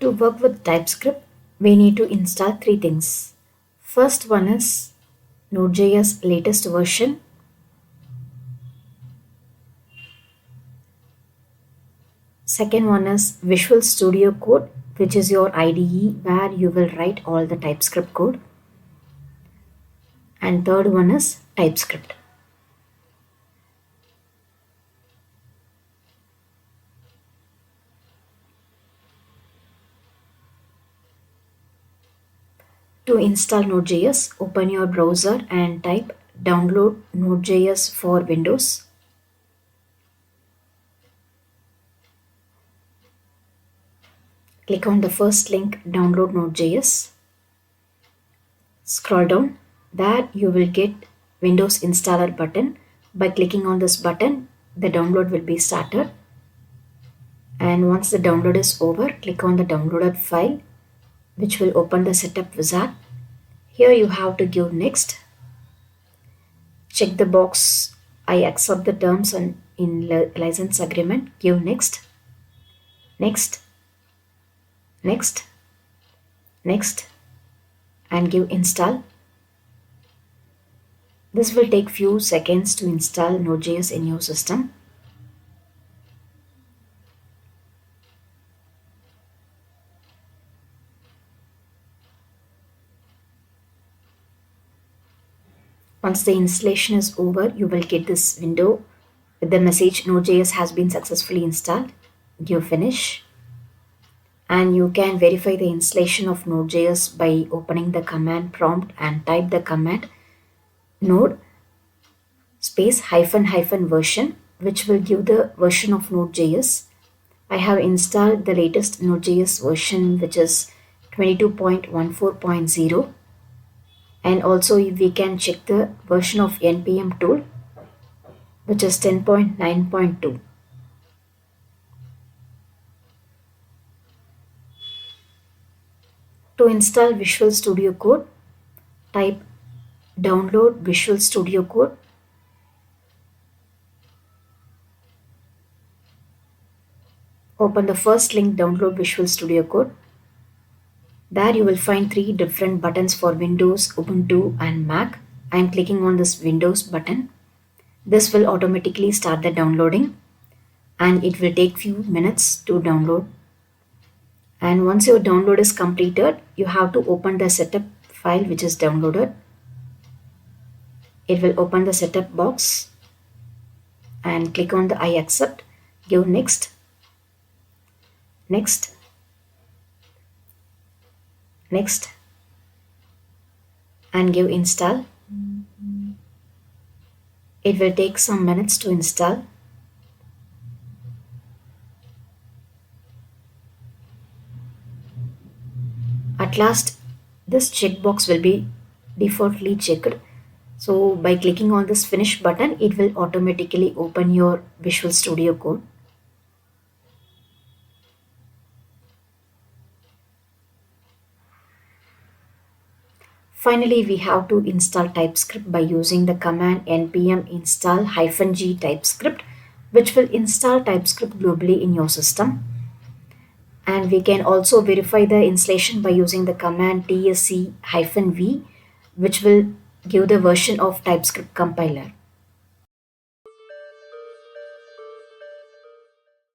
To work with TypeScript, we need to install three things. First one is NodeJS latest version. Second one is Visual Studio Code, which is your IDE where you will write all the TypeScript code. And third one is TypeScript. To install Node.js, open your browser and type download Node.js for Windows. Click on the first link, download Node.js. Scroll down. There you will get Windows installer button. By clicking on this button, the download will be started. And once the download is over, click on the downloaded file, which will open the setup wizard. Here you have to give next. Check the box I accept the terms and in license agreement. Give next, next, next, next, and give install. This will take few seconds to install Node.js in your system. Once the installation is over, you will get this window with the message Node.js has been successfully installed. Give finish. And you can verify the installation of Node.js by opening the command prompt and type the command node space hyphen version, which will give the version of Node.js. I have installed the latest Node.js version, which is 22.14.0. And also we can check the version of npm tool, which is 10.9.2. To install Visual Studio Code, type download Visual Studio Code. Open the first link, download Visual Studio Code. There you will find three different buttons for Windows, Ubuntu and Mac. I am clicking on this Windows button. This will automatically start the downloading and it will take few minutes to download. And once your download is completed, you have to open the setup file which is downloaded. It will open the setup box and click on the I accept, give next, next, next, and give install. It will take some minutes to install. At last, this checkbox will be defaultly checked. So by clicking on this finish button, it will automatically open your Visual Studio Code. Finally, we have to install TypeScript by using the command npm install -g TypeScript, which will install TypeScript globally in your system. And we can also verify the installation by using the command tsc-v, which will give the version of TypeScript compiler.